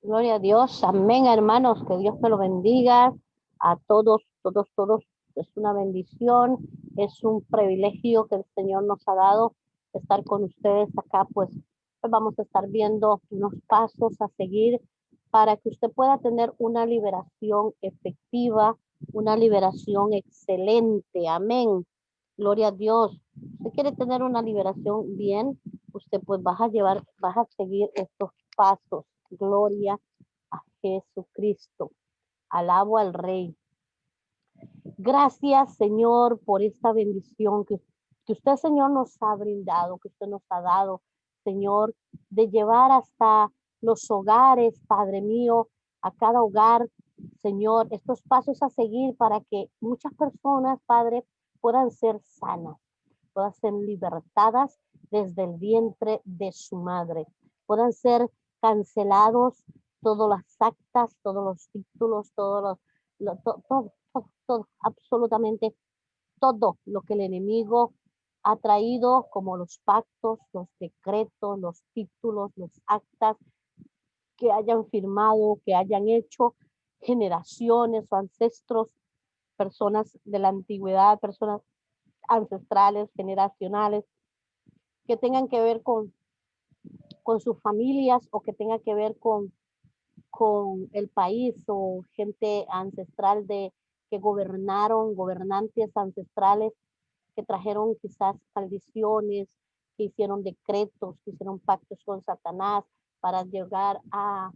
Gloria a Dios. Amén, hermanos. Que Dios me lo bendiga a todos, todos, todos. Es una bendición, es un privilegio que el Señor nos ha dado estar con ustedes acá. Pues vamos a estar viendo unos pasos a seguir para que usted pueda tener una liberación efectiva, una liberación excelente. Amén. Gloria a Dios. Si quiere tener una liberación bien, usted pues vas a seguir estos pasos. Gloria a Jesucristo. Alabo al Rey. Gracias, Señor, por esta bendición que usted, Señor, nos ha brindado, que usted nos ha dado, Señor, de llevar hasta los hogares, Padre mío, a cada hogar, Señor, estos pasos a seguir para que muchas personas, Padre, puedan ser sanas, puedan ser libertadas desde el vientre de su madre, puedan ser cancelados todas las actas, todos los títulos, todo, absolutamente todo lo que el enemigo ha traído, como los pactos, los decretos, los títulos, los actas que hayan firmado, que hayan hecho generaciones o ancestros, personas de la antigüedad, personas ancestrales, generacionales, que tengan que ver con sus familias o que tengan que ver con el país o gente ancestral que gobernaron, gobernantes ancestrales que trajeron quizás maldiciones, que hicieron decretos, que hicieron pactos con Satanás para llegar a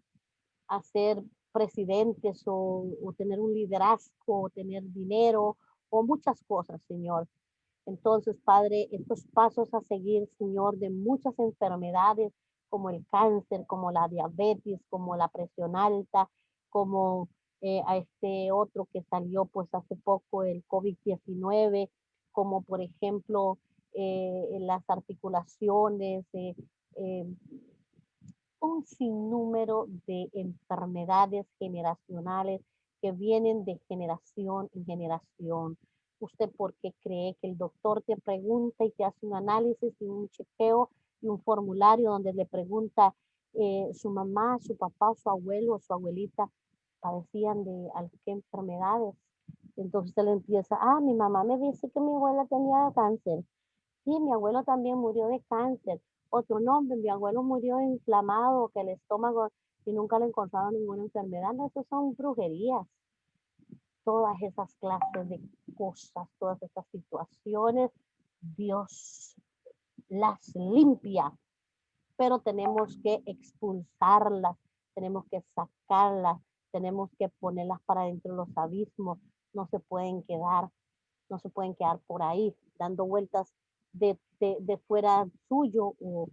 ser presidentes o tener un liderazgo, o tener dinero o muchas cosas, Señor. Entonces, Padre, estos pasos a seguir, Señor, de muchas enfermedades como el cáncer, como la diabetes, como la presión alta, como a este otro que salió pues hace poco, el COVID-19, como por ejemplo las articulaciones, eh, un sinnúmero de enfermedades generacionales que vienen de generación en generación. ¿Usted por qué cree que el doctor te pregunta y te hace un análisis y un chequeo y un formulario donde le pregunta su mamá, su papá, su abuelo o su abuelita padecían de qué enfermedades? Entonces él empieza, mi mamá me dice que mi abuela tenía cáncer. Sí, mi abuelo también murió de cáncer. Otro nombre, mi abuelo murió inflamado, que el estómago y nunca le encontraron ninguna enfermedad. No, eso son brujerías. Todas esas clases de cosas, todas estas situaciones, Dios las limpia, pero tenemos que expulsarlas, tenemos que sacarlas, tenemos que ponerlas para dentro de los abismos. No se pueden quedar, no se pueden quedar por ahí dando vueltas de fuera suyo o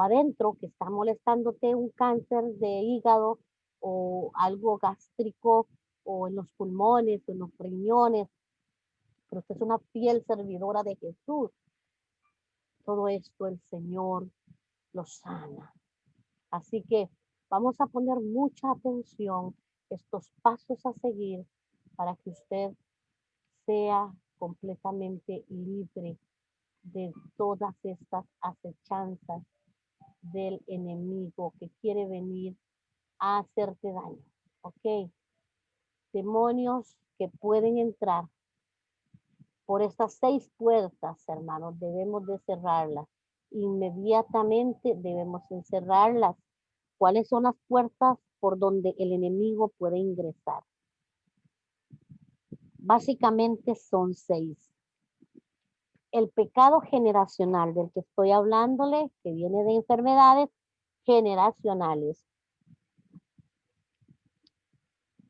adentro, que está molestándote un cáncer de hígado o algo gástrico o en los pulmones o en los riñones, pero usted es una fiel servidora de Jesús. Todo esto el Señor lo sana. Así que vamos a poner mucha atención estos pasos a seguir para que usted sea completamente libre de todas estas acechanzas del enemigo que quiere venir a hacerte daño. ¿Ok? Demonios que pueden entrar por estas 6 puertas, hermanos, debemos de cerrarlas. Inmediatamente debemos encerrarlas. ¿Cuáles son las puertas por donde el enemigo puede ingresar? Básicamente son 6. El pecado generacional del que estoy hablándole, que viene de enfermedades generacionales.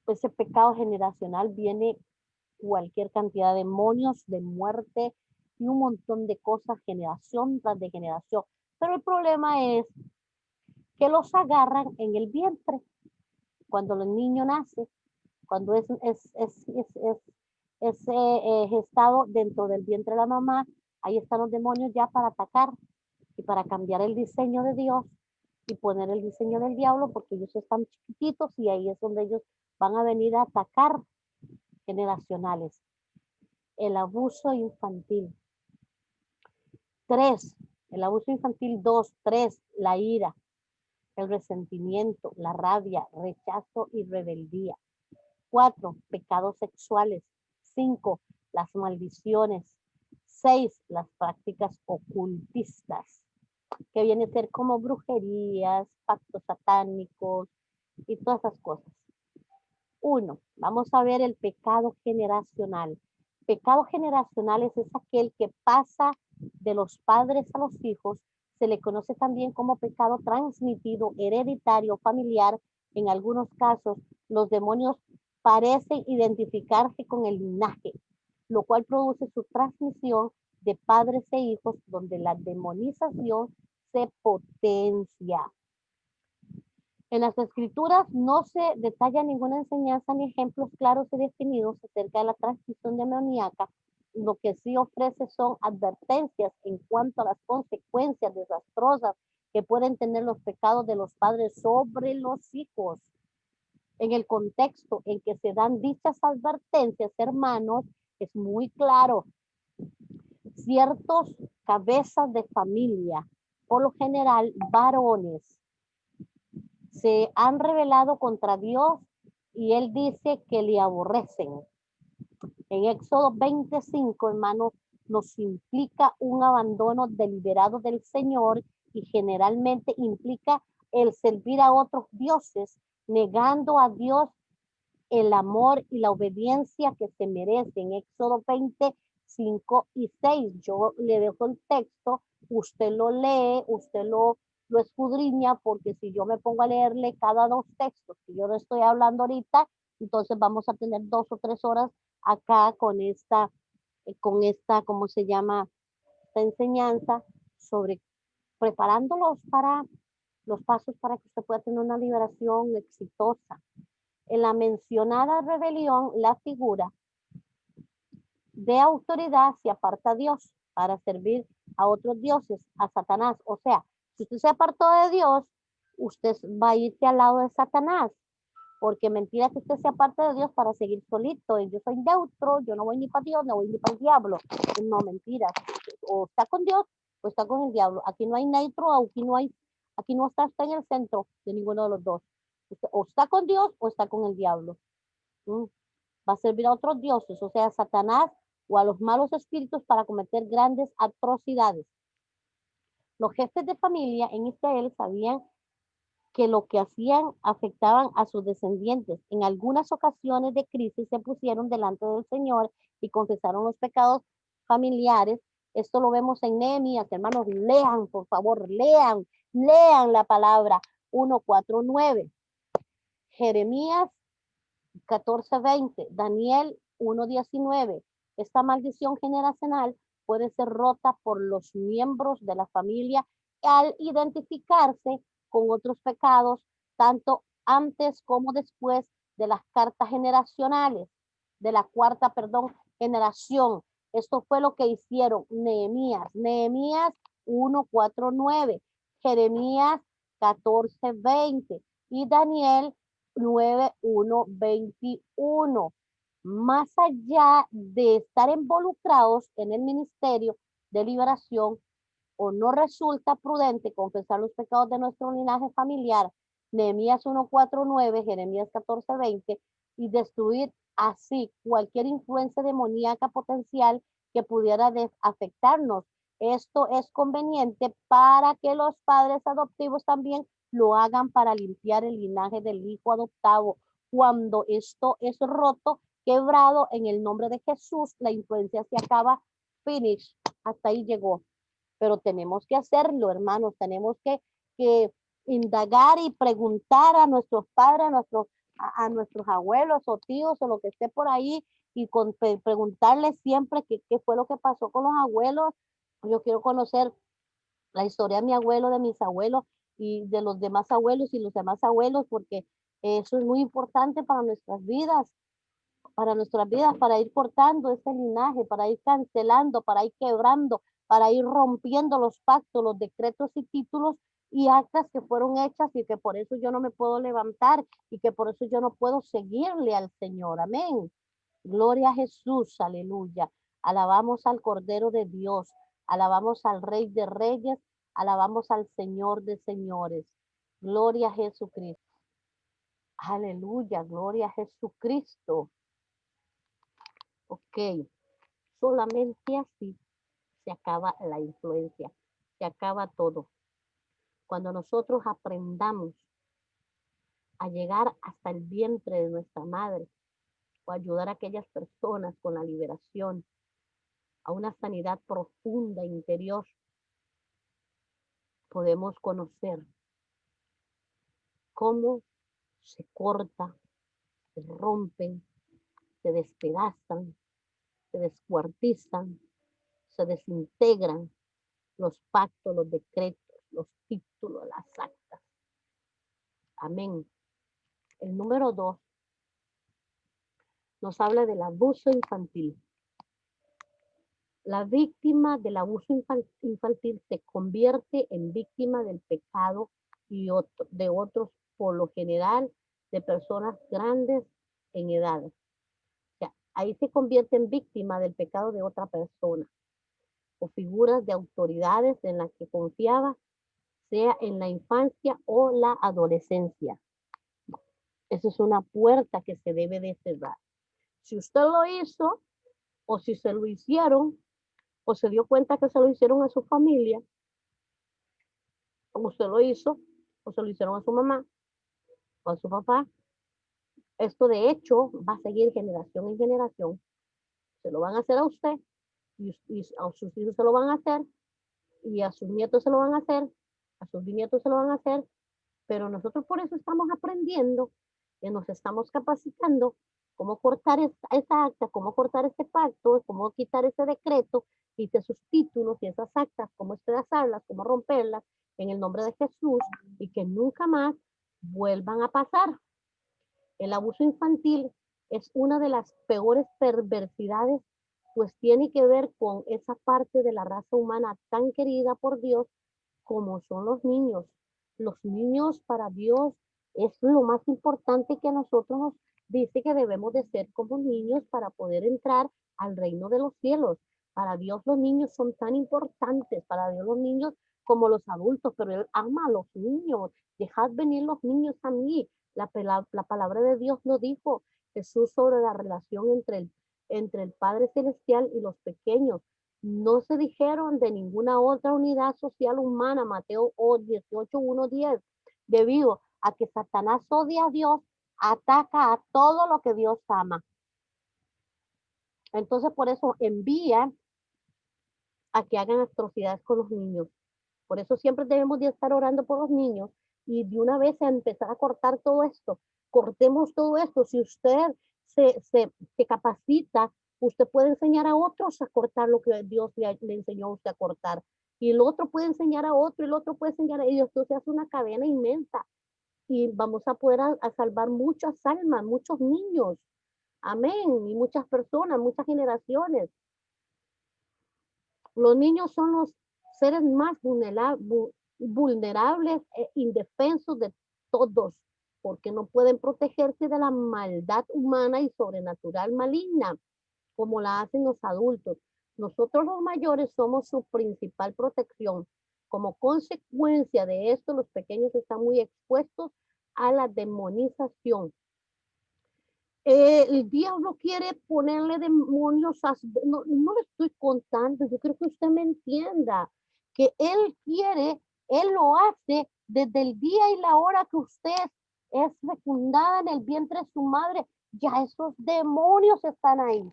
Ese pecado generacional viene cualquier cantidad de demonios, de muerte y un montón de cosas, generación tras de generación. Pero el problema es que los agarran en el vientre, cuando el niño nace, cuando es gestado dentro del vientre de la mamá. Ahí están los demonios ya para atacar y para cambiar el diseño de Dios y poner el diseño del diablo, porque ellos están chiquititos y ahí es donde ellos van a venir a atacar generacionales. El abuso infantil. 3, el abuso infantil. 2, 3, la ira. el resentimiento, la rabia, rechazo y rebeldía. 4, pecados sexuales. 5, las maldiciones. 6, las prácticas ocultistas, que viene a ser como brujerías, pactos satánicos y todas esas cosas. 1, vamos a ver el pecado generacional. Pecado generacional es aquel que pasa de los padres a los hijos. Se le conoce también como pecado transmitido, hereditario, familiar. En algunos casos, los demonios parecen identificarse con el linaje, lo cual produce su transmisión de padres e hijos, donde la demonización se potencia. En las escrituras no se detalla ninguna enseñanza ni ejemplos claros y definidos acerca de la transmisión demoníaca. Lo que sí ofrece son advertencias en cuanto a las consecuencias desastrosas que pueden tener los pecados de los padres sobre los hijos. En el contexto en que se dan dichas advertencias, hermanos, es muy claro. Ciertos cabezas de familia, por lo general varones, se han rebelado contra Dios y él dice que le aborrecen. En Éxodo 25, hermano, nos implica un abandono deliberado del Señor y generalmente implica el servir a otros dioses, negando a Dios el amor y la obediencia que se merecen. Éxodo 25 y 6. Yo le dejo el texto, usted lo lee, usted lo escudriña, porque si yo me pongo a leerle cada 2 textos que yo le estoy hablando ahorita, entonces vamos a tener 2 o 3 horas acá con esta, ¿cómo se llama? Esta enseñanza sobre preparándolos para los pasos para que usted pueda tener una liberación exitosa. En la mencionada rebelión, la figura de autoridad se aparta a Dios para servir a otros dioses, a Satanás. O sea, si usted se apartó de Dios, usted va a irse al lado de Satanás, porque mentira que usted se aparte de Dios para seguir solito. Yo soy neutro, yo no voy ni para Dios, no voy ni para el diablo. No, mentira. O está con Dios o está con el diablo. Aquí no hay neutro, aquí no está en el centro de ninguno de los dos. Usted o está con Dios o está con el diablo. Va a servir a otros dioses, o sea, a Satanás o a los malos espíritus para cometer grandes atrocidades. Los jefes de familia en Israel sabían que lo que hacían afectaban a sus descendientes. En algunas ocasiones de crisis se pusieron delante del Señor y confesaron los pecados familiares. Esto lo vemos en Nehemías, hermanos, lean, por favor, lean la palabra 1:4-9. Jeremías 14:20, Daniel 1:19. Esta maldición generacional puede ser rota por los miembros de la familia al identificarse con otros pecados, tanto antes como después de las cartas generacionales, de la cuarta, generación. Esto fue lo que hicieron Nehemías 1:4-9, Jeremías 14:20 y Daniel 9:1-21. Más allá de estar involucrados en el ministerio de liberación, o no resulta prudente confesar los pecados de nuestro linaje familiar, Nehemías 1:4-9, Jeremías 14:20, y destruir así cualquier influencia demoníaca potencial que pudiera afectarnos. Esto es conveniente para que los padres adoptivos también lo hagan para limpiar el linaje del hijo adoptado. Cuando esto es roto, quebrado en el nombre de Jesús, la influencia se acaba, finish, hasta ahí llegó. Pero tenemos que hacerlo, hermanos, tenemos que indagar y preguntar a nuestros padres, a nuestros abuelos o tíos o lo que esté por ahí y preguntarles siempre qué fue lo que pasó con los abuelos. Yo quiero conocer la historia de mi abuelo, de mis abuelos y de los demás abuelos y los demás abuelos, porque eso es muy importante para ir cortando ese linaje, para ir cancelando, para ir quebrando, para ir rompiendo los pactos, los decretos y títulos y actas que fueron hechas y que por eso yo no me puedo levantar y que por eso yo no puedo seguirle al Señor. Amén. Gloria a Jesús, aleluya. Alabamos al Cordero de Dios, alabamos al Rey de Reyes, alabamos al Señor de Señores. Gloria a Jesucristo. Aleluya, gloria a Jesucristo. Ok, solamente así se acaba la influencia, se acaba todo. Cuando nosotros aprendamos a llegar hasta el vientre de nuestra madre o ayudar a aquellas personas con la liberación, a una sanidad profunda interior, podemos conocer cómo se corta, se rompen, se despedazan, se descuartizan, se desintegran los pactos, los decretos, los títulos, las actas. Amén. El número 2 nos habla del abuso infantil. La víctima del abuso infantil se convierte en víctima del pecado y de otros, por lo general, de personas grandes en edad. O sea, ahí se convierte en víctima del pecado de otra persona o figuras de autoridades en las que confiaba, sea en la infancia o la adolescencia. Esa es una puerta que se debe de cerrar. Si usted lo hizo o si se lo hicieron o se dio cuenta que se lo hicieron a su familia, o usted lo hizo o se lo hicieron a su mamá o a su papá, esto de hecho va a seguir generación en generación. Se lo van a hacer a usted y a sus hijos se lo van a hacer y a sus nietos se lo van a hacer, a sus bisnietos se lo van a hacer, pero nosotros por eso estamos aprendiendo y nos estamos capacitando cómo cortar esa acta, cómo cortar ese pacto, cómo quitar ese decreto y de sus títulos y esas actas, cómo despedazarlas, cómo romperlas en el nombre de Jesús y que nunca más vuelvan a pasar. El abuso infantil es una de las peores perversidades, pues tiene que ver con esa parte de la raza humana tan querida por Dios como son los niños. Los niños para Dios es lo más importante que a nosotros nos dice que debemos de ser como niños para poder entrar al reino de los cielos. Para Dios los niños son tan importantes, para Dios los niños como los adultos, pero Él ama a los niños. Dejad venir los niños a mí. La palabra de Dios lo dijo Jesús sobre la relación entre el Padre Celestial y los pequeños. No se dijeron de ninguna otra unidad social humana, Mateo 18, 1, 10, debido a que Satanás odia a Dios, ataca a todo lo que Dios ama. Entonces por eso envía a que hagan atrocidades con los niños. Por eso siempre debemos de estar orando por los niños y de una vez a empezar a cortar todo esto. Cortemos todo esto. Si usted se capacita, usted puede enseñar a otros a cortar lo que Dios le enseñó a usted a cortar. Y el otro puede enseñar a otro, y el otro puede enseñar a ellos. Entonces hace una cadena inmensa y vamos a poder a salvar muchas almas, muchos niños. Amén. Y muchas personas, muchas generaciones. Los niños son los seres más vulnerables e indefensos de todos, porque no pueden protegerse de la maldad humana y sobrenatural maligna, como la hacen los adultos. Nosotros los mayores somos su principal protección. Como consecuencia de esto, los pequeños están muy expuestos a la demonización. El diablo quiere ponerle demonios, no le estoy contando, yo creo que usted me entienda, que él quiere, él lo hace desde el día y la hora que usted es fecundada en el vientre de su madre, ya esos demonios están ahí,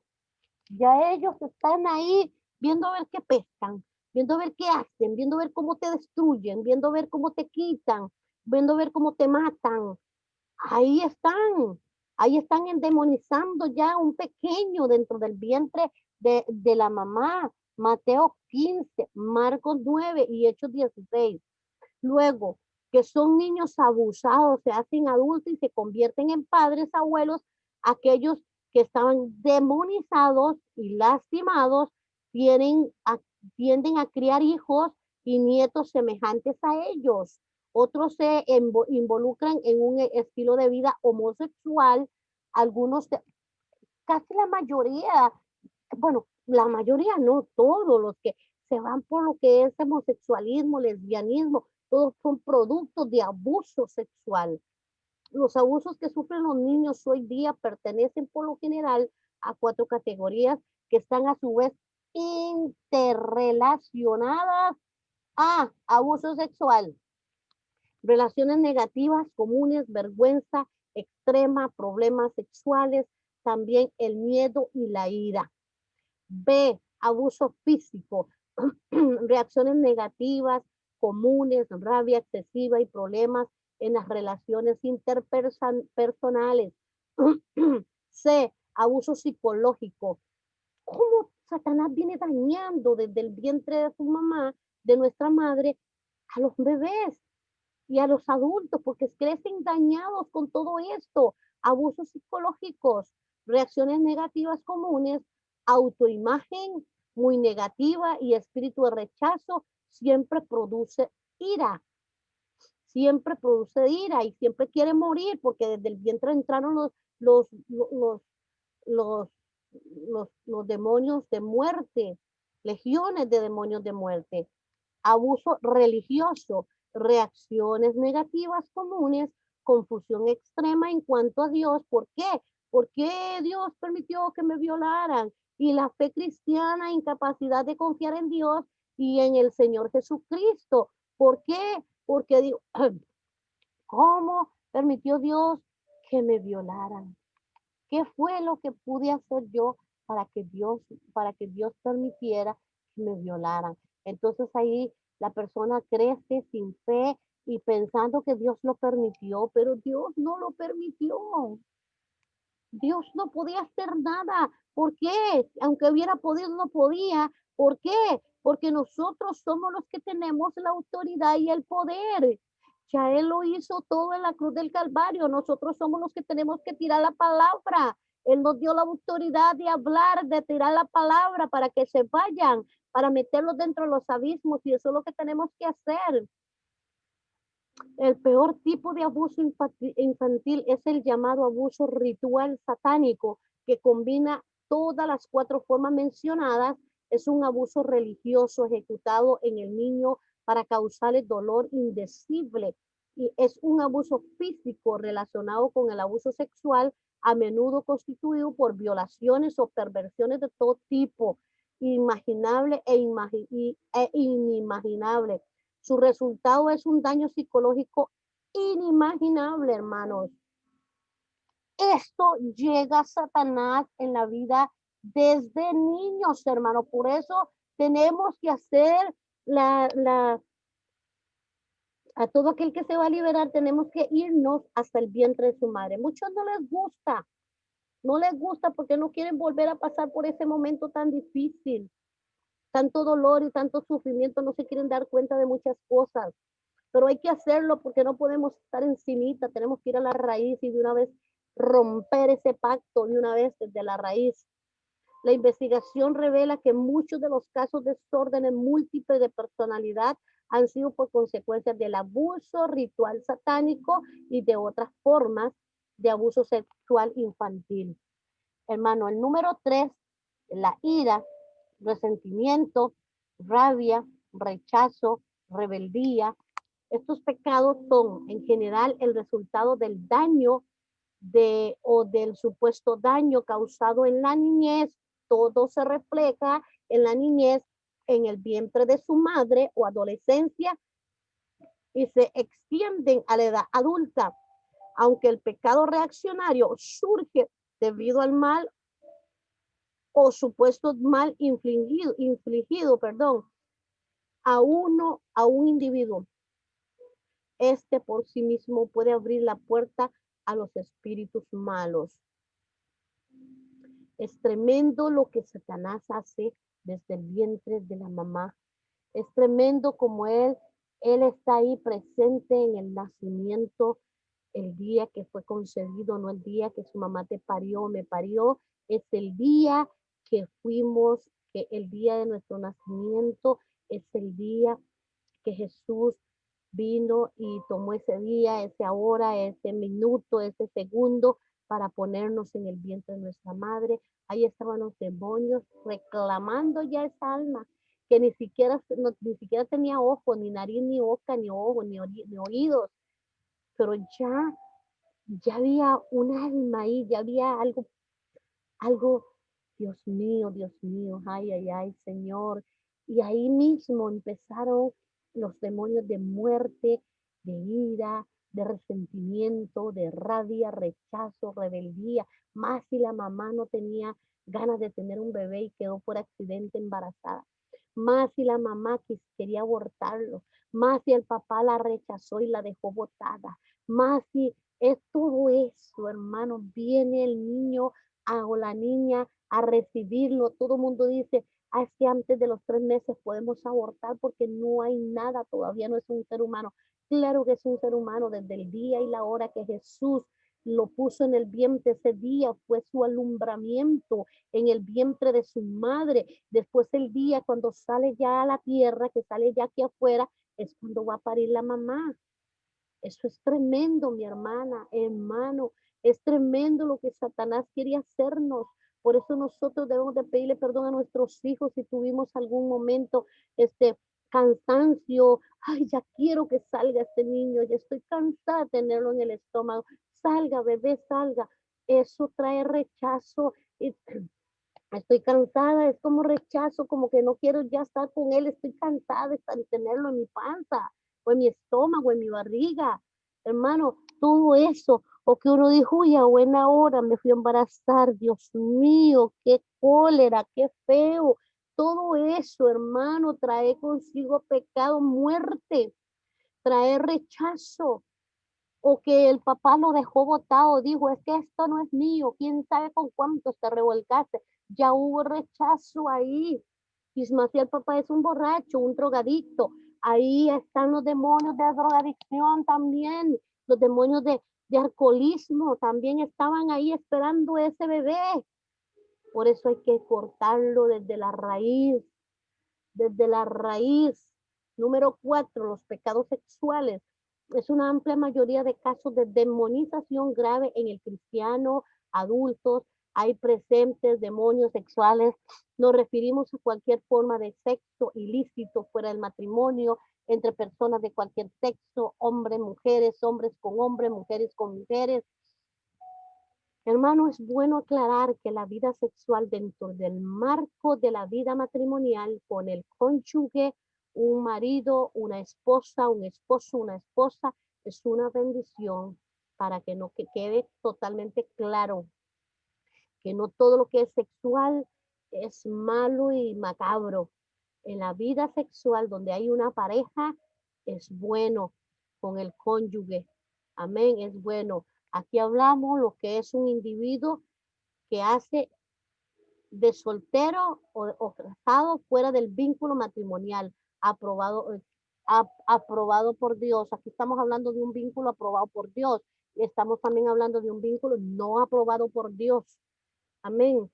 ya ellos están ahí viendo a ver qué pescan, viendo a ver qué hacen, viendo a ver cómo te destruyen, viendo a ver cómo te quitan, viendo a ver cómo te matan, ahí están endemonizando ya un pequeño dentro del vientre de la mamá. Mateo 15, Marcos 9 y Hechos 16. Luego, que son niños abusados, se hacen adultos y se convierten en padres, abuelos, aquellos que estaban demonizados y lastimados, tienden a criar hijos y nietos semejantes a ellos. Otros se involucran en un estilo de vida homosexual, algunos, casi la mayoría, bueno, la mayoría no, todos los que se van por lo que es homosexualismo, lesbianismo, todos son productos de abuso sexual. Los abusos que sufren los niños hoy día pertenecen por lo general a 4 categorías que están a su vez interrelacionadas a abuso sexual, relaciones negativas comunes, vergüenza extrema, problemas sexuales, también el miedo y la ira. B, abuso físico, reacciones negativas comunes, rabia excesiva y problemas en las relaciones interpersonales. C, abuso psicológico. ¿Cómo Satanás viene dañando desde el vientre de su mamá, de nuestra madre, a los bebés y a los adultos? Porque crecen dañados con todo esto. Abusos psicológicos, reacciones negativas comunes, autoimagen muy negativa y espíritu de rechazo siempre produce ira. Siempre produce ira y siempre quiere morir porque desde el vientre entraron los, los, los, los demonios de muerte, legiones de demonios de muerte. Abuso religioso, reacciones negativas comunes, confusión extrema en cuanto a Dios. ¿Por qué? ¿Por qué Dios permitió que me violaran? Y la fe cristiana, incapacidad de confiar en Dios y en el Señor Jesucristo. ¿Por qué? Porque Dios, ¿cómo permitió Dios que me violaran? ¿Qué fue lo que pude hacer yo para que Dios permitiera que me violaran? Entonces ahí la persona crece sin fe y pensando que Dios lo permitió, pero Dios no lo permitió. Dios no podía hacer nada. ¿Por qué? Aunque hubiera podido, no podía. ¿Por qué? Porque nosotros somos los que tenemos la autoridad y el poder. Ya Él lo hizo todo en la cruz del Calvario. Nosotros somos los que tenemos que tirar la palabra. Él nos dio la autoridad de hablar, de tirar la palabra para que se vayan, para meterlos dentro de los abismos. Y eso es lo que tenemos que hacer. El peor tipo de abuso infantil es el llamado abuso ritual satánico, que combina todas las 4 formas mencionadas. Es un abuso religioso ejecutado en el niño para causarle dolor indecible. Y es un abuso físico relacionado con el abuso sexual, a menudo constituido por violaciones o perversiones de todo tipo, imaginable e inimaginable. Su resultado es un daño psicológico inimaginable, hermanos. Esto llega a Satanás en la vida desde niños, hermanos. Por eso tenemos que hacer a todo aquel que se va a liberar, tenemos que irnos hasta el vientre de su madre. Muchos no les gusta porque no quieren volver a pasar por ese momento tan difícil, tanto dolor y tanto sufrimiento, no se quieren dar cuenta de muchas cosas. Pero hay que hacerlo porque no podemos estar encimita, tenemos que ir a la raíz y de una vez romper ese pacto de una vez desde la raíz. La investigación revela que muchos de los casos de desórdenes múltiples de personalidad han sido por consecuencias del abuso ritual satánico y de otras formas de abuso sexual infantil. Hermano, el número 3, la ira, resentimiento, rabia, rechazo, rebeldía. Estos pecados son en general el resultado del daño o del supuesto daño causado en la niñez. Todo se refleja en la niñez, en el vientre de su madre o adolescencia y se extienden a la edad adulta. Aunque el pecado reaccionario surge debido al mal o supuesto mal infligido a un individuo. Este por sí mismo puede abrir la puerta a los espíritus malos. Es tremendo lo que Satanás hace desde el vientre de la mamá. Es tremendo como él está ahí presente en el nacimiento, el día que fue concebido, no el día que su mamá te parió, me parió, es el día que fuimos, que el día de nuestro nacimiento, es el día que Jesús vino y tomó ese día, esa hora, ese minuto, ese segundo para ponernos en el vientre de nuestra madre. Ahí estaban los demonios reclamando ya esa alma. que ni siquiera tenía ojos, ni nariz, ni boca, ni ojos, ni oídos, pero ya había un alma ahí, ya había algo, Dios mío, ay, ay, ay, Señor. Y ahí mismo empezaron los demonios de muerte, de ira, de resentimiento, de rabia, rechazo, rebeldía. Más si la mamá no tenía ganas de tener un bebé y quedó por accidente embarazada. Más si la mamá quería abortarlo. Más si el papá la rechazó y la dejó botada. Más si es todo eso, hermano, viene el niño o la niña a recibirlo. Todo el mundo dice, es que antes de los 3 meses podemos abortar porque no hay nada, todavía no es un ser humano. Claro que es un ser humano desde el día y la hora que Jesús lo puso en el vientre. Ese día fue su alumbramiento en el vientre de su madre. Después el día cuando sale ya a la tierra, que sale ya aquí afuera, es cuando va a parir la mamá. Eso es tremendo, mi hermana, hermano. Es tremendo lo que Satanás quiere hacernos. Por eso nosotros debemos de pedirle perdón a nuestros hijos si tuvimos algún momento, cansancio. Ay, ya quiero que salga este niño, ya estoy cansada de tenerlo en el estómago. Salga, bebé, salga. Eso trae rechazo. Estoy cansada, es como rechazo, como que no quiero ya estar con él, estoy cansada de tenerlo en mi panza, o en mi estómago, en mi barriga. Hermano, todo eso, o que uno dijo, uy, a buena hora me fui a embarazar, Dios mío, qué cólera, qué feo. Todo eso, hermano, trae consigo pecado, muerte, trae rechazo, o que el papá lo dejó botado, dijo, es que esto no es mío, quién sabe con cuántos te revolcaste, ya hubo rechazo ahí. Y más si el papá es un borracho, un drogadicto, ahí están los demonios de drogadicción también, los demonios de alcoholismo también estaban ahí esperando ese bebé. Por eso hay que cortarlo desde la raíz, desde la raíz. Número 4, los pecados sexuales. Es una amplia mayoría de casos de demonización grave en el cristiano, adultos, hay presentes demonios sexuales. Nos referimos a cualquier forma de sexo ilícito fuera del matrimonio, entre personas de cualquier sexo, hombres, mujeres, hombres con hombres, mujeres con mujeres. Hermano, es bueno aclarar que la vida sexual dentro del marco de la vida matrimonial con el cónyuge, un marido, una esposa, un esposo, una esposa, es una bendición para que no que quede totalmente claro que no todo lo que es sexual es malo y macabro. En la vida sexual donde hay una pareja es bueno con el cónyuge. Amén, es bueno. Aquí hablamos lo que es un individuo que hace de soltero o casado fuera del vínculo matrimonial, aprobado, aprobado por Dios. Aquí estamos hablando de un vínculo aprobado por Dios. Y estamos también hablando de un vínculo no aprobado por Dios. Amén.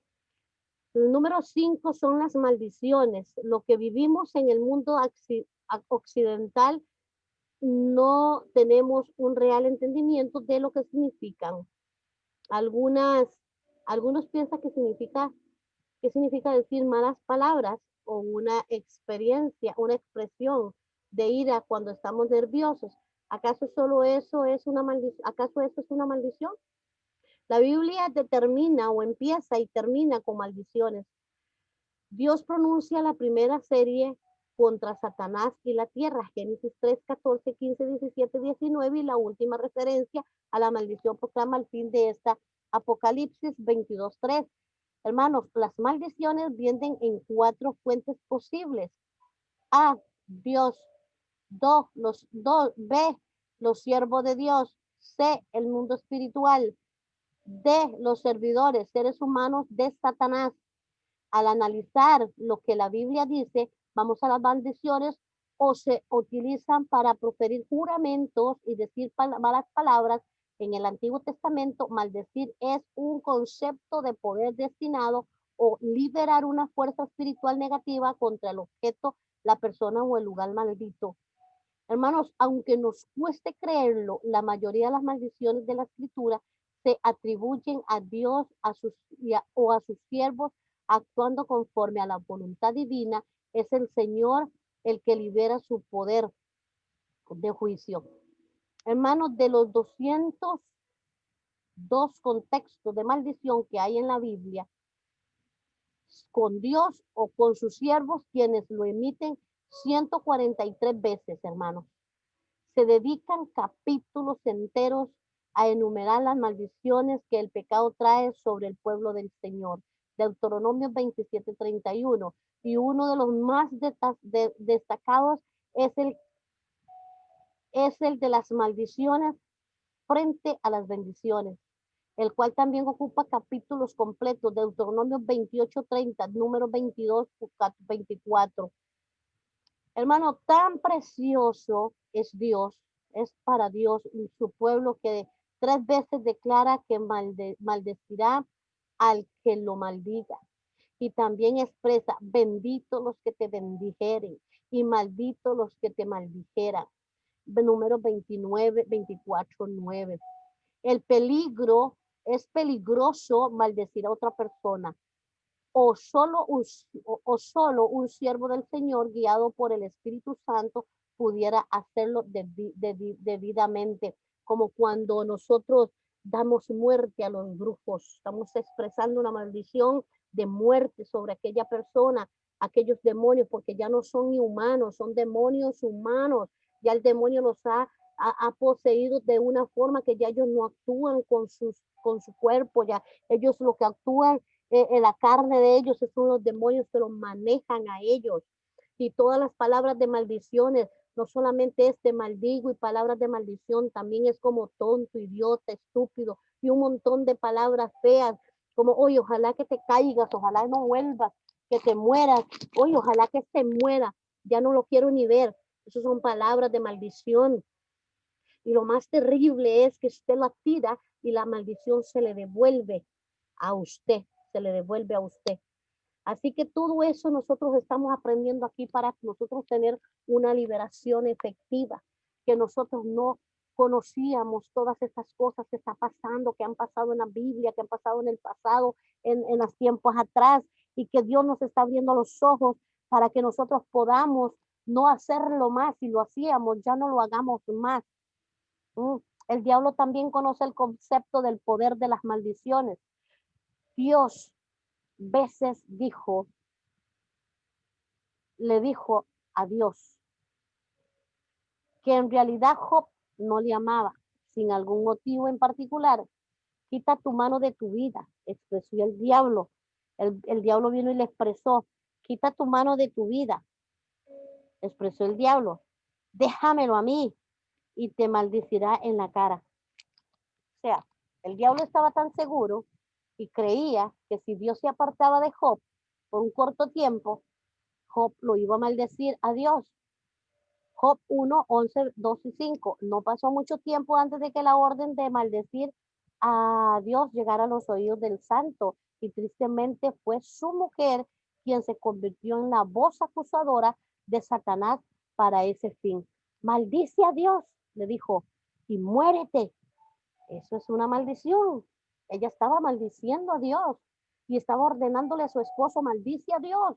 El número 5 son las maldiciones. Lo que vivimos en el mundo occidental no tenemos un real entendimiento de lo que significan. Algunas, algunos piensan que ¿qué significa decir malas palabras o una experiencia, una expresión de ira cuando estamos nerviosos? ¿Acaso solo eso es una maldición? ¿Acaso eso es una maldición? La Biblia determina o empieza y termina con maldiciones. Dios pronuncia la primera serie contra Satanás y la tierra, Génesis 3, 14, 15, 17, 19, y la última referencia a la maldición proclama al fin de esta Apocalipsis 22, 3. Hermanos, las maldiciones vienen en 4 fuentes posibles. A, Dios. B, los siervos de Dios. C, el mundo espiritual. D, los servidores, seres humanos de Satanás. Al analizar lo que la Biblia dice, vamos a las maldiciones o se utilizan para proferir juramentos y decir malas palabras. En el Antiguo Testamento, maldecir es un concepto de poder destinado o liberar una fuerza espiritual negativa contra el objeto, la persona o el lugar maldito. Hermanos, aunque nos cueste creerlo, la mayoría de las maldiciones de la escritura se atribuyen a Dios o a sus siervos actuando conforme a la voluntad divina Es el Señor el que libera su poder de juicio. Hermanos, de los 202 contextos de maldición que hay en la Biblia, con Dios o con sus siervos, quienes lo emiten 143 veces, hermanos. Se dedican capítulos enteros a enumerar las maldiciones que el pecado trae sobre el pueblo del Señor. Deuteronomio 27:31. Y uno de los más destacados es el de las maldiciones frente a las bendiciones, el cual también ocupa capítulos completos, Deuteronomio 28:30, número 22, 24. Hermano, tan precioso es Dios, es para Dios y su pueblo, que 3 veces declara que maldecirá al que lo maldiga. Y también expresa, benditos los que te bendijeren y malditos los que te maldijeran. Número 29, 24, 9. El peligro, es peligroso maldecir a otra persona, o solo un siervo del Señor guiado por el Espíritu Santo pudiera hacerlo debidamente, como cuando nosotros damos muerte a los brujos, estamos expresando una maldición de muerte sobre aquella persona, aquellos demonios, porque ya no son humanos, son demonios humanos, ya el demonio los ha poseído de una forma que ya ellos no actúan con su cuerpo, ya ellos lo que actúan en la carne de ellos, son los demonios que los manejan a ellos. Y todas las palabras de maldiciones, no solamente es de maldigo y palabras de maldición, también es como tonto, idiota, estúpido y un montón de palabras feas, como, oye, ojalá que te caigas, ojalá no vuelvas, que te mueras, oye, ojalá que se muera, ya no lo quiero ni ver. Esas son palabras de maldición. Y lo más terrible es que usted la tira y la maldición se le devuelve a usted, se le devuelve a usted. Así que todo eso nosotros estamos aprendiendo aquí para nosotros tener una liberación efectiva, que nosotros no conocíamos todas estas cosas que están pasando, que han pasado en la Biblia, que han pasado en el pasado, en los tiempos atrás, y que Dios nos está abriendo los ojos para que nosotros podamos no hacerlo más. Si lo hacíamos, ya no lo hagamos más. El diablo también conoce el concepto del poder de las maldiciones. Dios veces le dijo a Dios que en realidad Job no le amaba sin algún motivo en particular. Quita tu mano de tu vida, expresó el diablo. El diablo vino y le expresó, quita tu mano de tu vida, expresó el diablo. Déjamelo a mí y te maldecirá en la cara. O sea, el diablo estaba tan seguro y creía que si Dios se apartaba de Job por un corto tiempo, Job lo iba a maldecir a Dios. Job 1, 11, 2 y 5. No pasó mucho tiempo antes de que la orden de maldecir a Dios llegara a los oídos del santo, y tristemente fue su mujer quien se convirtió en la voz acusadora de Satanás para ese fin. Maldice a Dios, le dijo, y muérete. Eso es una maldición. Ella estaba maldiciendo a Dios y estaba ordenándole a su esposo, maldice a Dios,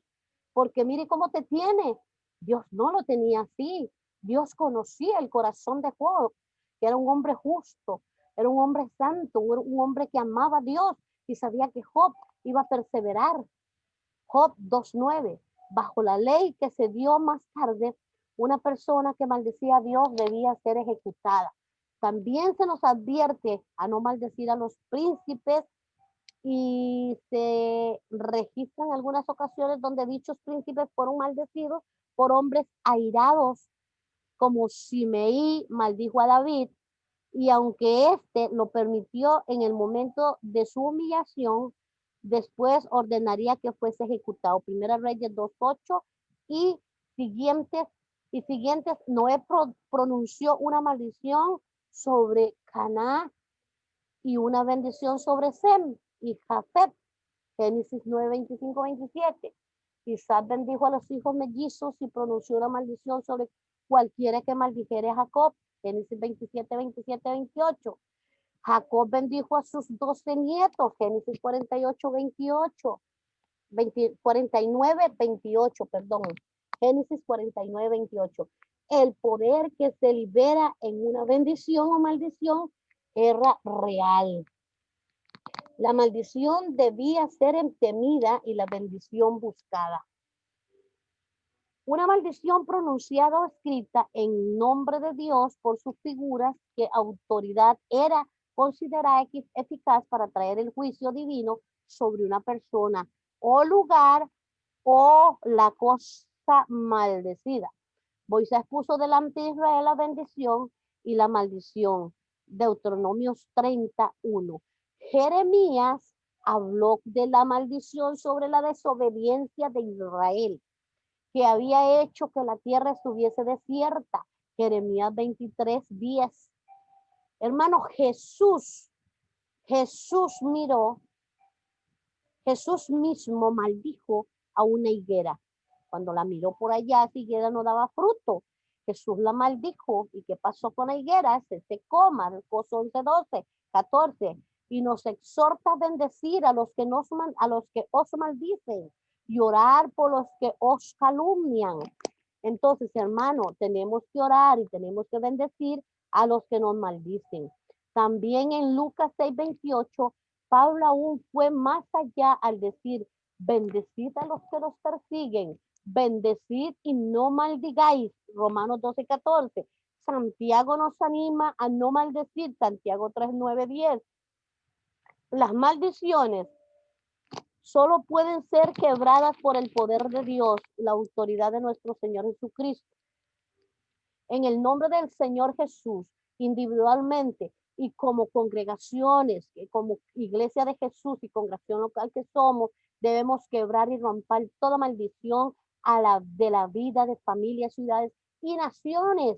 porque mire cómo te tiene. Dios no lo tenía así. Dios conocía el corazón de Job, que era un hombre justo, era un hombre santo, un hombre que amaba a Dios y sabía que Job iba a perseverar. Job 2:9. Bajo la ley que se dio más tarde, una persona que maldecía a Dios debía ser ejecutada. También se nos advierte a no maldecir a los príncipes, y se registran algunas ocasiones donde dichos príncipes fueron maldecidos por hombres airados, como Simei maldijo a David, y aunque éste lo permitió en el momento de su humillación, después ordenaría que fuese ejecutado. Primera Reyes 2:8 y siguientes, Noé pronunció una maldición sobre Canaán y una bendición sobre Sem y Jafet. Génesis 9, 25, 27. Isaac bendijo a los hijos mellizos y pronunció una maldición sobre cualquiera que maldijere a Jacob. Génesis 27, 27, 28. Jacob bendijo a sus 12 nietos. Génesis 48, 28. 49, 28, perdón. Génesis 49, 28. El poder que se libera en una bendición o maldición era real. La maldición debía ser temida y la bendición buscada. Una maldición pronunciada o escrita en nombre de Dios por sus figuras, que autoridad era considerada eficaz para traer el juicio divino sobre una persona o lugar o la cosa maldecida. Moisés puso delante de Israel la bendición y la maldición. Deuteronomios 31. Jeremías habló de la maldición sobre la desobediencia de Israel, que había hecho que la tierra estuviese desierta. Jeremías 23, 10. Hermano, Jesús miró, Jesús mismo maldijo a una higuera. Cuando la miró por allá, esa higuera no daba fruto. Jesús la maldijo. ¿Y qué pasó con la higuera? Se secó, Marcos 11, 12, 14. Y nos exhorta a bendecir a los que os maldicen y orar por los que os calumnian. Entonces, hermano, tenemos que orar y tenemos que bendecir a los que nos maldicen. También en Lucas 6, 28, Pablo aún fue más allá al decir: bendecid a los que los persiguen, bendecid y no maldigáis. Romanos 12, 14. Santiago nos anima a no maldecir. Santiago 3, 9, 10. Las maldiciones solo pueden ser quebradas por el poder de Dios, la autoridad de nuestro Señor Jesucristo. En el nombre del Señor Jesús, individualmente y como congregaciones, como iglesia de Jesús y congregación local que somos, debemos quebrar y romper toda maldición de la vida de familias, ciudades y naciones.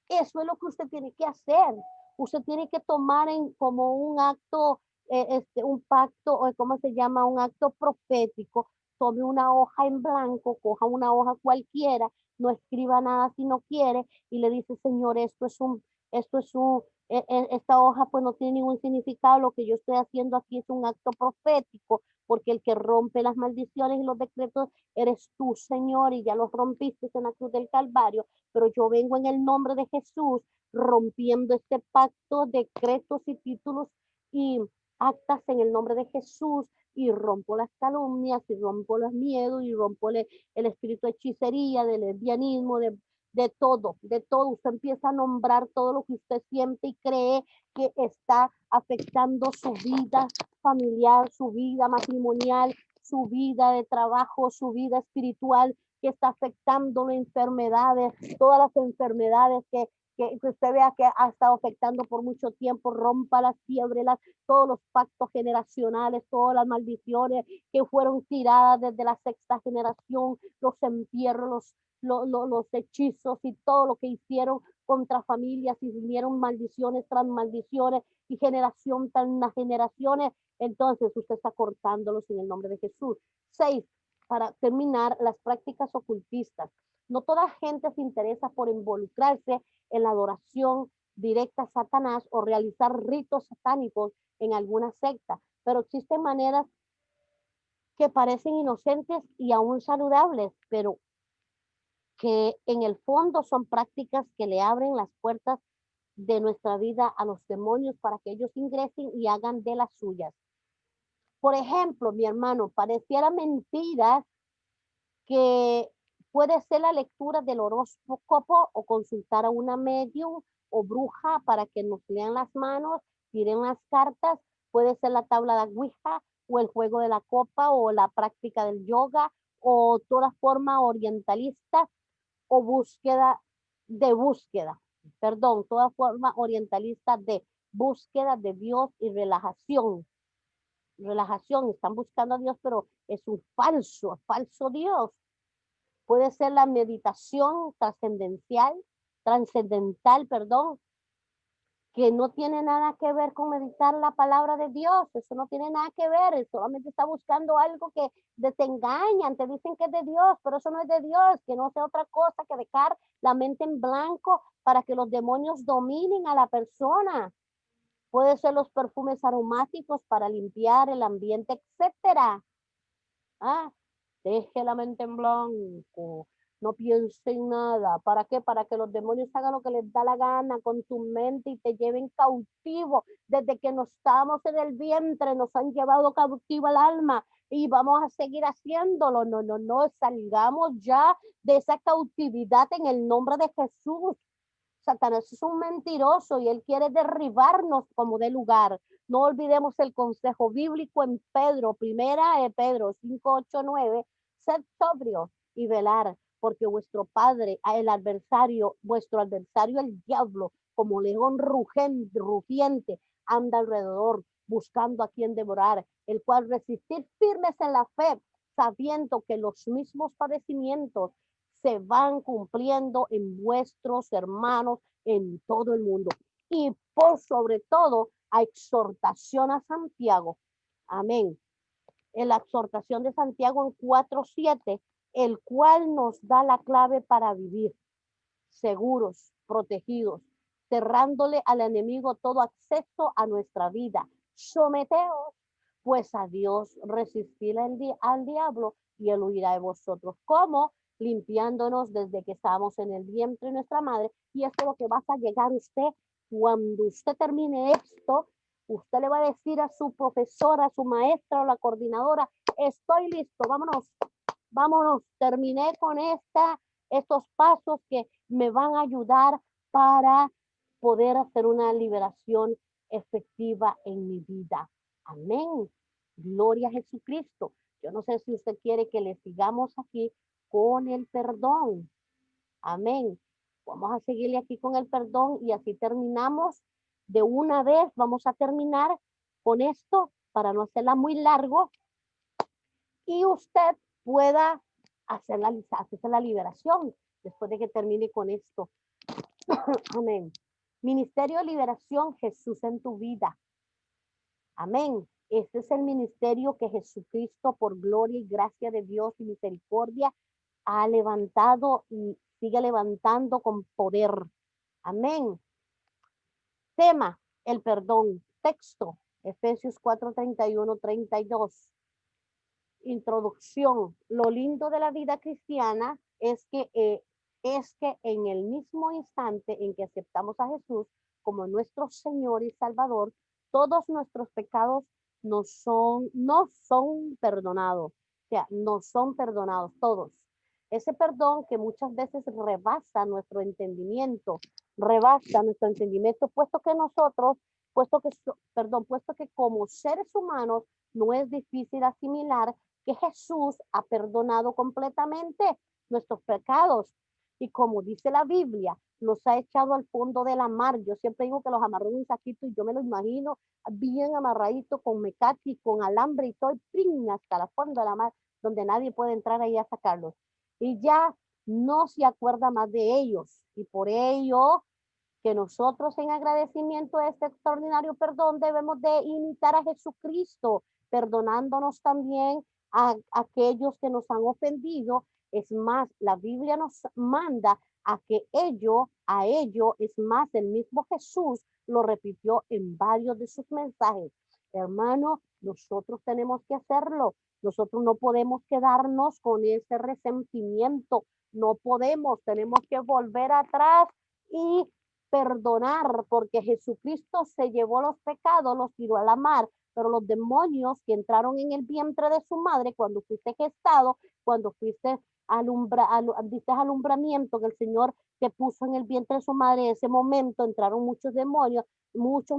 Eso es lo que usted tiene que hacer. Usted tiene que tomar como un acto, un pacto, o ¿cómo se llama? Un acto profético. Tome una hoja en blanco, coja una hoja cualquiera, no escriba nada si no quiere, y le dice: Señor, esta hoja pues no tiene ningún significado. Lo que yo estoy haciendo aquí es un acto profético, porque el que rompe las maldiciones y los decretos eres tú, Señor, y ya los rompiste en la cruz del Calvario. Pero yo vengo en el nombre de Jesús, rompiendo este pacto, decretos y títulos y actas en el nombre de Jesús, y rompo las calumnias, y rompo los miedos, y rompo el espíritu de hechicería, del lesbianismo, de todo. Usted empieza a nombrar todo lo que usted siente y cree que está afectando su vida familiar, su vida matrimonial, su vida de trabajo, su vida espiritual, que está afectando las enfermedades, todas las enfermedades que usted vea que ha estado afectando por mucho tiempo, rómpalas, quiébrelas, todos los pactos generacionales, todas las maldiciones que fueron tiradas desde la sexta generación, los entierros, los hechizos y todo lo que hicieron contra familias, y vinieron maldiciones tras maldiciones y generación tras generaciones. Entonces usted está cortándolos en el nombre de Jesús. 6. Para terminar, las prácticas ocultistas. No toda gente se interesa por involucrarse en la adoración directa a Satanás o realizar ritos satánicos en alguna secta, pero existen maneras que parecen inocentes y aún saludables, pero que en el fondo son prácticas que le abren las puertas de nuestra vida a los demonios para que ellos ingresen y hagan de las suyas. Por ejemplo, mi hermano, pareciera mentira que puede ser la lectura del horóscopo o consultar a una medium o bruja para que nos lean las manos, tiren las cartas. Puede ser la tabla de Ouija o el juego de la copa o la práctica del yoga o toda forma orientalista o toda forma orientalista de búsqueda de Dios y relajación. Están buscando a Dios, pero es un falso Dios. Puede ser la meditación trascendental, que no tiene nada que ver con meditar la palabra de Dios. Eso no tiene nada que ver. Solamente está buscando algo que te engañan, te dicen que es de Dios, pero eso no es de Dios. Que no sea otra cosa que dejar la mente en blanco para que los demonios dominen a la persona. Puede ser los perfumes aromáticos para limpiar el ambiente, etcétera. Ah, deje la mente en blanco. No piense en nada. ¿Para qué? Para que los demonios hagan lo que les da la gana con tu mente y te lleven cautivo. Desde que nos estamos en el vientre, nos han llevado cautivo el alma y vamos a seguir haciéndolo. No, no, no. Salgamos ya de esa cautividad en el nombre de Jesús. Satanás es un mentiroso y él quiere derribarnos como de lugar. No olvidemos el consejo bíblico en Pedro, primera de Pedro 5, 8, 9. Sed sobrios y velar, porque vuestro padre, el adversario, vuestro adversario, el diablo, como león rugiente, anda alrededor buscando a quien devorar, el cual resistir firmes en la fe, sabiendo que los mismos padecimientos se van cumpliendo en vuestros hermanos en todo el mundo. Y por sobre todo, a exhortación a Santiago. Amén. En la exhortación de Santiago en 4:7, el cual nos da la clave para vivir seguros, protegidos, cerrándole al enemigo todo acceso a nuestra vida. Someteos pues a Dios, resistir al diablo y él huirá de vosotros. ¿Cómo? Limpiándonos desde que estábamos en el vientre de nuestra madre. Y esto es lo que va a llegar usted cuando usted termine esto. Usted le va a decir a su profesora, a su maestra o la coordinadora, estoy listo, vámonos, vámonos, terminé con estos pasos que me van a ayudar para poder hacer una liberación efectiva en mi vida. Amén. Gloria a Jesucristo. Yo no sé si usted quiere que le sigamos aquí con el perdón. Amén. Vamos a seguirle aquí con el perdón y así terminamos de una vez. Vamos a terminar con esto para no hacerla muy largo y usted pueda hacerse la liberación después de que termine con esto. Amén. Ministerio de Liberación, Jesús en tu vida. Amén. Este es el ministerio que Jesucristo, por gloria y gracia de Dios y misericordia, ha levantado y sigue levantando con poder. Amén. Tema, el perdón. Texto, Efesios 4:31-32. Introducción. Lo lindo de la vida cristiana es que en el mismo instante en que aceptamos a Jesús como nuestro Señor y Salvador, todos nuestros pecados no son perdonados. O sea, no son perdonados todos. Ese perdón que muchas veces rebasa nuestro entendimiento, puesto que como seres humanos no es difícil asimilar que Jesús ha perdonado completamente nuestros pecados. Y como dice la Biblia, los ha echado al fondo de la mar. Yo siempre digo que los amarró en un saquito y yo me lo imagino bien amarradito con mecate y con alambre y todo, y hasta la fondo de la mar, donde nadie puede entrar ahí a sacarlos. Y ya no se acuerda más de ellos. Y por ello que nosotros en agradecimiento a este extraordinario perdón debemos de imitar a Jesucristo, perdonándonos también a aquellos que nos han ofendido. Es más, la Biblia nos manda a que a ello, es más, el mismo Jesús lo repitió en varios de sus mensajes. Hermano, nosotros tenemos que hacerlo. Nosotros no podemos quedarnos con ese resentimiento. No podemos, tenemos que volver atrás y perdonar, porque Jesucristo se llevó los pecados, los tiró a la mar, pero los demonios que entraron en el vientre de su madre cuando fuiste gestado, cuando fuiste diste alumbramiento que el Señor te puso en el vientre de su madre, en ese momento entraron muchos demonios, muchos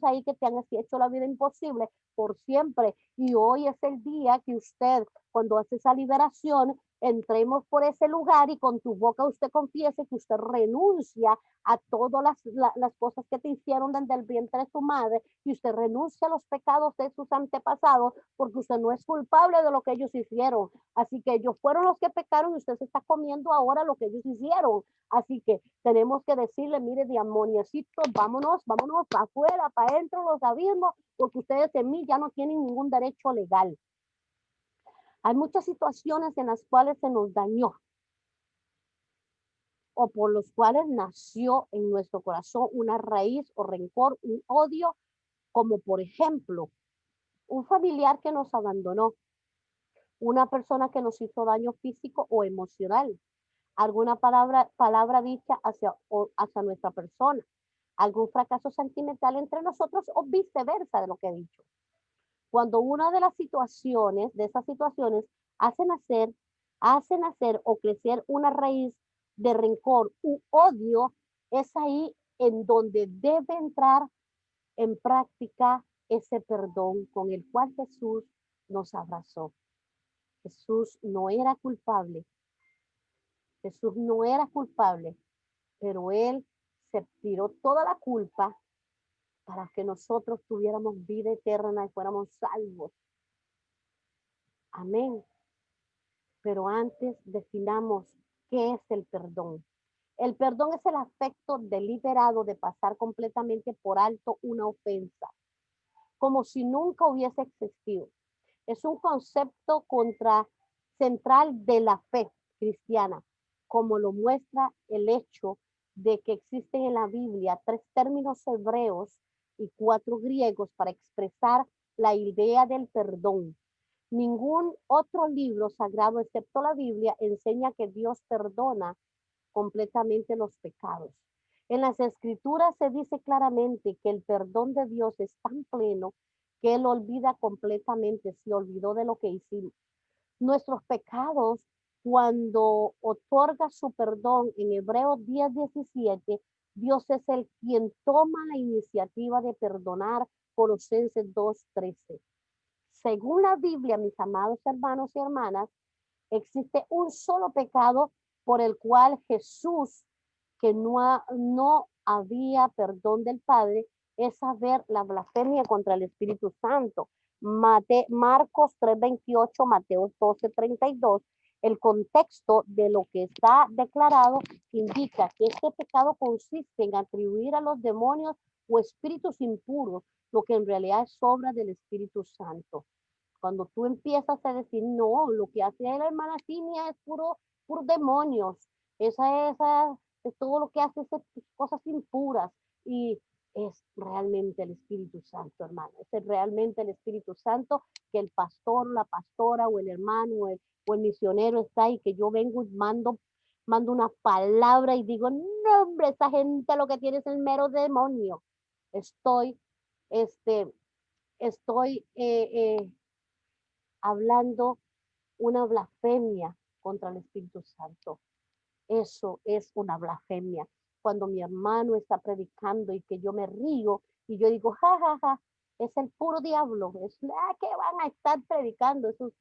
ahí que te han hecho la vida imposible por siempre. Y hoy es el día que usted, cuando hace esa liberación, entremos por ese lugar y con tu boca usted confiese que usted renuncia a todas las cosas que te hicieron desde el vientre de su madre y usted renuncia a los pecados de sus antepasados porque usted no es culpable de lo que ellos hicieron. Así que ellos fueron los que pecaron y usted se está comiendo ahora lo que ellos hicieron. Así que tenemos que decirle, mire, demoniecito, vámonos, vámonos para afuera, para adentro los abismos, porque ustedes en mí ya no tienen ningún derecho legal. Hay muchas situaciones en las cuales se nos dañó o por los cuales nació en nuestro corazón una raíz o rencor, un odio, como por ejemplo, un familiar que nos abandonó, una persona que nos hizo daño físico o emocional, alguna palabra dicha hacia nuestra persona, algún fracaso sentimental entre nosotros o viceversa de lo que he dicho. Cuando una de las situaciones, de esas situaciones, hace nacer o crecer una raíz de rencor u odio, es ahí en donde debe entrar en práctica ese perdón con el cual Jesús nos abrazó. Jesús no era culpable. Jesús no era culpable, pero Él se tiró toda la culpa para que nosotros tuviéramos vida eterna y fuéramos salvos. Amén. Pero antes definamos qué es el perdón. El perdón es el afecto deliberado de pasar completamente por alto una ofensa, como si nunca hubiese existido. Es un concepto central de la fe cristiana, como lo muestra el hecho de que existen en la Biblia 3 términos hebreos y 4 griegos para expresar la idea del perdón. Ningún otro libro sagrado, excepto la Biblia, enseña que Dios perdona completamente los pecados. En las Escrituras se dice claramente que el perdón de Dios es tan pleno que Él olvida completamente, se olvidó de lo que hicimos. Nuestros pecados, cuando otorga su perdón en Hebreos 10:17, Dios es el quien toma la iniciativa de perdonar. Colosenses 2:13. Según la Biblia, mis amados hermanos y hermanas, existe un solo pecado por el cual Jesús, que no había perdón del Padre, es saber la blasfemia contra el Espíritu Santo. Marcos 3:28, Mateo 12:32. El contexto de lo que está declarado indica que este pecado consiste en atribuir a los demonios o espíritus impuros lo que en realidad es obra del Espíritu Santo. Cuando tú empiezas a decir, no, lo que hace la hermana Cinia es puro demonios, esa es todo lo que hace es cosas impuras, y es realmente el Espíritu Santo, hermano, es realmente el Espíritu Santo que el pastor, la pastora o el hermano o el misionero está ahí, que yo vengo y mando una palabra y digo, no, hombre, esa gente lo que tiene es el mero demonio. Estoy, este, estoy hablando una blasfemia contra el Espíritu Santo. Eso es una blasfemia. Cuando mi hermano está predicando y que yo me río y yo digo, ja, ja, ja, es el puro diablo. ¿Qué van a estar predicando? Eso,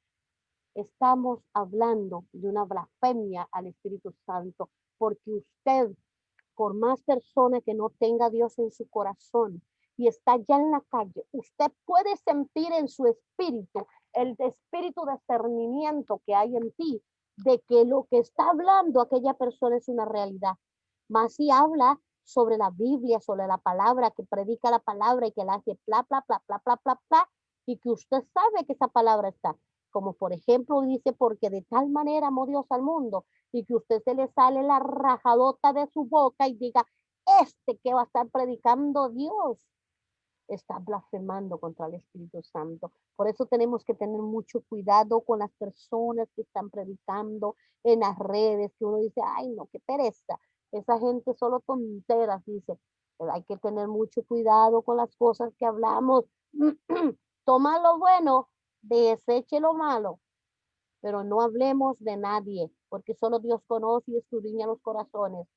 estamos hablando de una blasfemia al Espíritu Santo, porque usted, por más persona que no tenga a Dios en su corazón y está ya en la calle, usted puede sentir en su espíritu el espíritu de discernimiento que hay en ti, de que lo que está hablando aquella persona es una realidad. Más si habla sobre la Biblia, sobre la palabra, que predica la palabra y que la hace bla, bla, bla, bla, bla, bla, bla, y que usted sabe que esa palabra está. Como por ejemplo dice, porque de tal manera amó Dios al mundo, y que usted se le sale la rajadota de su boca y diga, que va a estar predicando Dios, está blasfemando contra el Espíritu Santo. Por eso tenemos que tener mucho cuidado con las personas que están predicando en las redes, que uno dice, ay no, qué pereza, esa gente solo tonteras, dice. Pero hay que tener mucho cuidado con las cosas que hablamos. Toma lo bueno, deseche lo malo, pero no hablemos de nadie, porque solo Dios conoce y escudriña los corazones.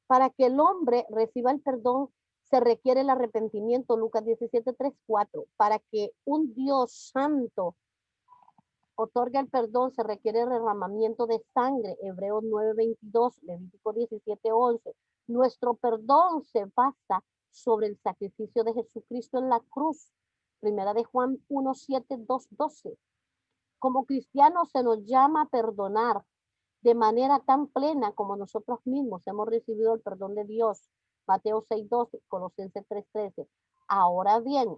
Para que el hombre reciba el perdón, se requiere el arrepentimiento, Lucas 17:3-4. Para que un Dios santo otorgue el perdón, se requiere el derramamiento de sangre, Hebreos 9:22, Levítico 17:11. Nuestro perdón se basa sobre el sacrificio de Jesucristo en la cruz, primera de Juan 1:7-2:12. Como cristianos se nos llama a perdonar de manera tan plena como nosotros mismos hemos recibido el perdón de Dios. Mateo 6:12, Colosenses 3:13. Ahora bien,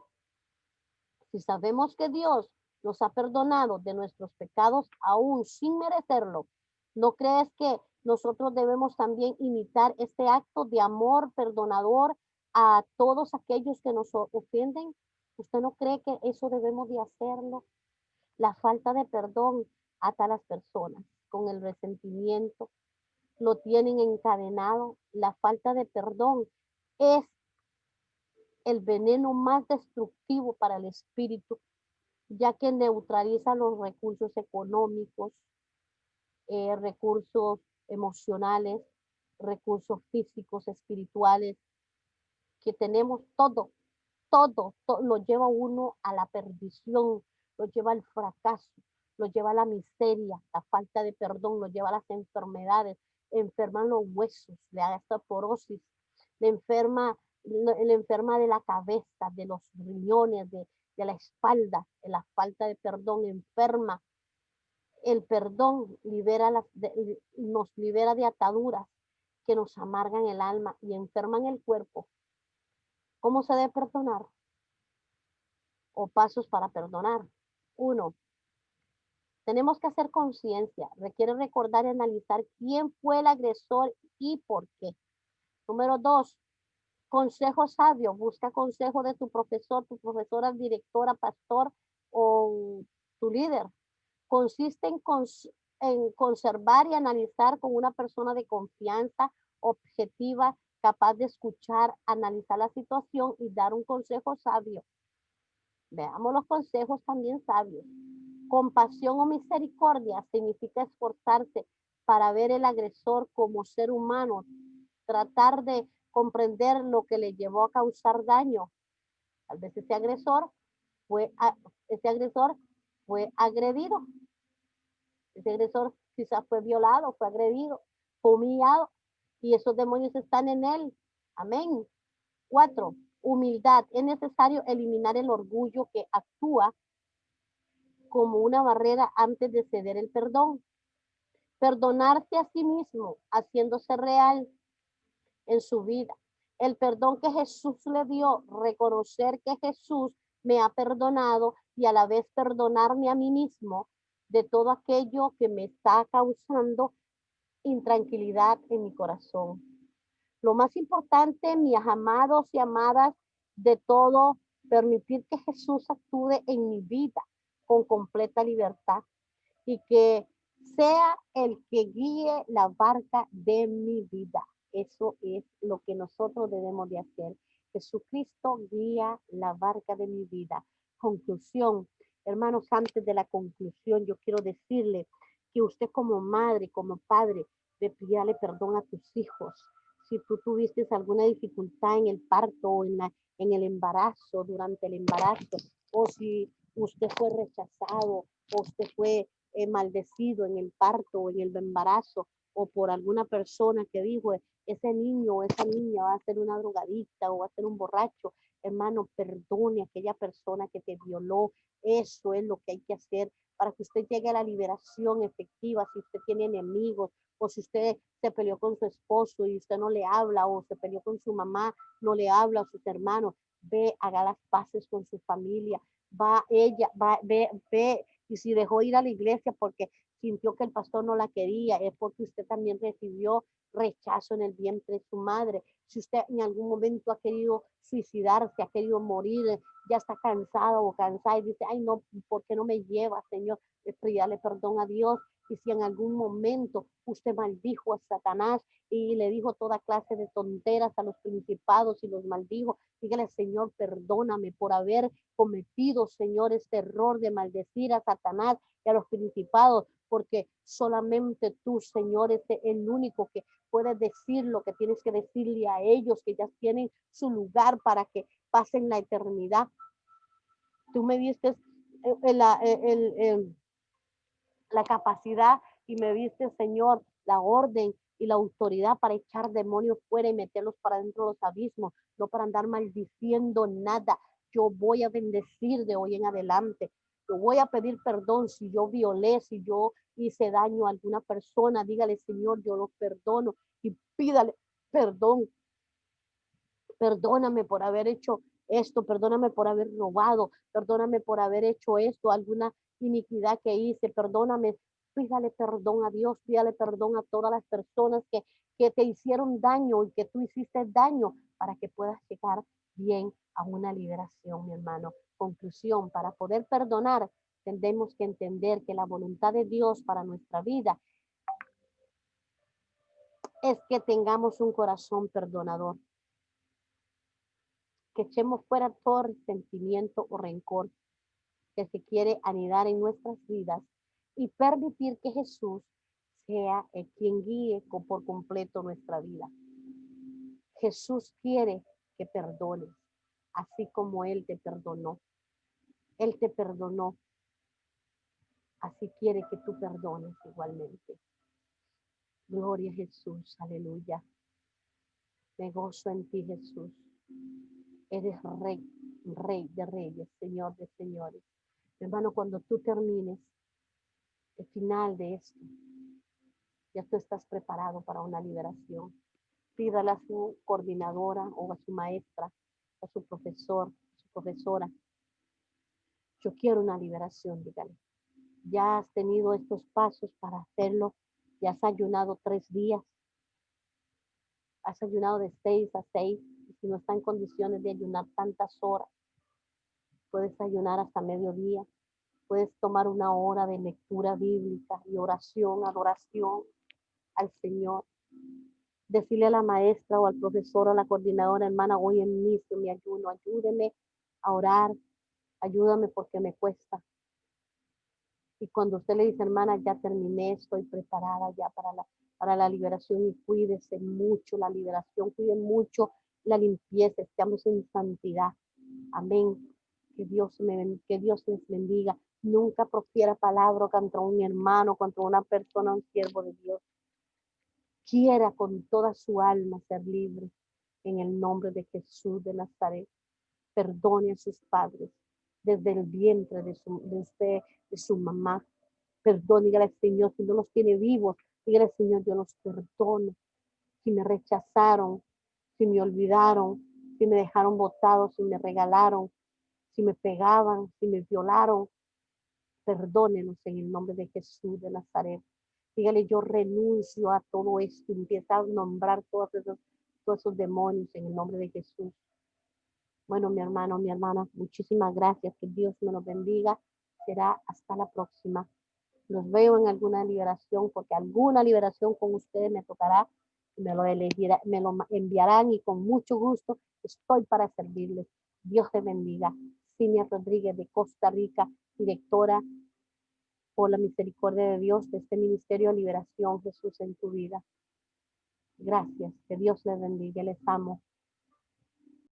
si sabemos que Dios nos ha perdonado de nuestros pecados aún sin merecerlo, ¿no crees que nosotros debemos también imitar este acto de amor perdonador a todos aquellos que nos ofenden? ¿Usted no cree que eso debemos de hacerlo? La falta de perdón ata a las personas con el resentimiento, lo tienen encadenado. La falta de perdón es el veneno más destructivo para el espíritu, ya que neutraliza los recursos económicos, recursos emocionales, recursos físicos, espirituales, que tenemos todo lo lleva uno a la perdición, lo lleva al fracaso, lo lleva a la miseria, la falta de perdón, lo lleva a las enfermedades, enferman los huesos, le da osteoporosis, le enferma de la cabeza, de los riñones, de la espalda, de la falta de perdón enferma. El perdón nos libera de ataduras que nos amargan el alma y enferman el cuerpo. ¿Cómo se debe perdonar? O pasos para perdonar. 1. Tenemos que hacer conciencia. Requiere recordar y analizar quién fue el agresor y por qué. Número 2. Consejo sabio. Busca consejo de tu profesor, tu profesora, directora, pastor o tu líder. Consiste en conservar y analizar con una persona de confianza, objetiva, capaz de escuchar, analizar la situación y dar un consejo sabio. Veamos los consejos también sabios. Compasión o misericordia significa esforzarse para ver el agresor como ser humano, tratar de comprender lo que le llevó a causar daño. Tal vez fue, ese agresor fue agredido, ese agresor quizás fue violado, fue agredido, fue humillado y esos demonios están en él. Amén. 4. Humildad. Es necesario eliminar el orgullo que actúa como una barrera antes de ceder el perdón. Perdonarse a sí mismo, haciéndose real en su vida. El perdón que Jesús le dio, reconocer que Jesús me ha perdonado y a la vez perdonarme a mí mismo de todo aquello que me está causando intranquilidad en mi corazón. Lo más importante, mis amados y amadas, de todo, permitir que Jesús actúe en mi vida con completa libertad y que sea el que guíe la barca de mi vida. Eso es lo que nosotros debemos de hacer. Jesucristo guía la barca de mi vida. Conclusión. Hermanos, antes de la conclusión, yo quiero decirle que usted como madre, como padre, de pídale perdón a tus hijos. Si tú tuviste alguna dificultad en el parto o en el embarazo, durante el embarazo, o si usted fue rechazado, o usted fue maldecido en el parto o en el embarazo, o por alguna persona que dijo, ese niño o esa niña va a ser una drogadicta o va a ser un borracho, hermano, perdone a aquella persona que te violó. Eso es lo que hay que hacer para que usted llegue a la liberación efectiva. Si usted tiene enemigos o si usted se peleó con su esposo y usted no le habla, o se peleó con su mamá, no le habla, a sus hermanos, ve, haga las paces con su familia, ve, y si dejó ir a la iglesia porque sintió que el pastor no la quería, es porque usted también recibió rechazo en el vientre de su madre. Si usted en algún momento ha querido suicidarse, ha querido morir, ya está cansado o cansada y dice, ay no, ¿por qué no me lleva, Señor? Pídale perdón a Dios. Y si en algún momento usted maldijo a Satanás y le dijo toda clase de tonteras a los principados y los maldijo, dígale, Señor, perdóname por haber cometido, Señor, este error de maldecir a Satanás y a los principados, porque solamente tú, Señor, es el único que puedes decir lo que tienes que decirle a ellos, que ya tienen su lugar para que pasen la eternidad. Tú me diste la capacidad y me diste, Señor, la orden y la autoridad para echar demonios fuera y meterlos para dentro de los abismos, no para andar maldiciendo nada. Yo voy a bendecir de hoy en adelante. Yo voy a pedir perdón si yo violé, si yo hice daño a alguna persona. Dígale, Señor, yo lo perdono y pídale perdón. Perdóname por haber hecho esto, perdóname por haber robado, perdóname por haber hecho esto, alguna iniquidad que hice, perdóname. Pídale perdón a Dios, pídale perdón a todas las personas que te hicieron daño y que tú hiciste daño para que puedas llegar bien a una liberación, mi hermano. Conclusión, para poder perdonar, tenemos que entender que la voluntad de Dios para nuestra vida es que tengamos un corazón perdonador, que echemos fuera todo resentimiento o rencor que se quiere anidar en nuestras vidas y permitir que Jesús sea el quien guíe por completo nuestra vida. Jesús quiere que perdones, así como Él te perdonó. Él te perdonó, así quiere que tú perdones igualmente. Gloria a Jesús, aleluya. Me gozo en ti, Jesús. Eres Rey, Rey de reyes, Señor de señores. Hermano, cuando tú termines el final de esto, ya tú estás preparado para una liberación. Pídale a su coordinadora o a su maestra, a su profesor, a su profesora. Yo quiero una liberación, dígale. Ya has tenido estos pasos para hacerlo. Ya has ayunado 3 días. Has ayunado de 6 a 6. Y si no está en condiciones de ayunar tantas horas, puedes ayunar hasta mediodía. Puedes tomar una hora de lectura bíblica y oración, adoración al Señor. Decirle a la maestra o al profesor o a la coordinadora, hermana, hoy inicio mi ayuno, ayúdeme a orar, ayúdame porque me cuesta. Y cuando usted le dice, hermana, ya terminé, estoy preparada ya para la liberación, y cuídese mucho la liberación, cuide mucho la limpieza, estamos en santidad. Amén. Que Dios les bendiga. Nunca profiera palabra contra un hermano, contra una persona, un siervo de Dios. Quiera con toda su alma ser libre en el nombre de Jesús de Nazaret. Perdone a sus padres desde el vientre de su mamá. Perdone, dígale al Señor, si no los tiene vivos, dígale al Señor, yo los perdono. Si me rechazaron, si me olvidaron, si me dejaron botado, si me regalaron, si me pegaban, si me violaron, perdónenos en el nombre de Jesús de Nazaret. Dígale, yo renuncio a todo esto. Empieza a nombrar todos esos demonios en el nombre de Jesús. Bueno, mi hermano, mi hermana, muchísimas gracias. Que Dios me los bendiga. Será hasta la próxima. Los veo en alguna liberación, porque alguna liberación con ustedes me tocará. Me lo enviarán y con mucho gusto estoy para servirles. Dios te bendiga. Cinia Rodríguez de Costa Rica, directora por la misericordia de Dios de este ministerio de liberación, Jesús, en tu vida. Gracias. Que Dios les bendiga. Les amo.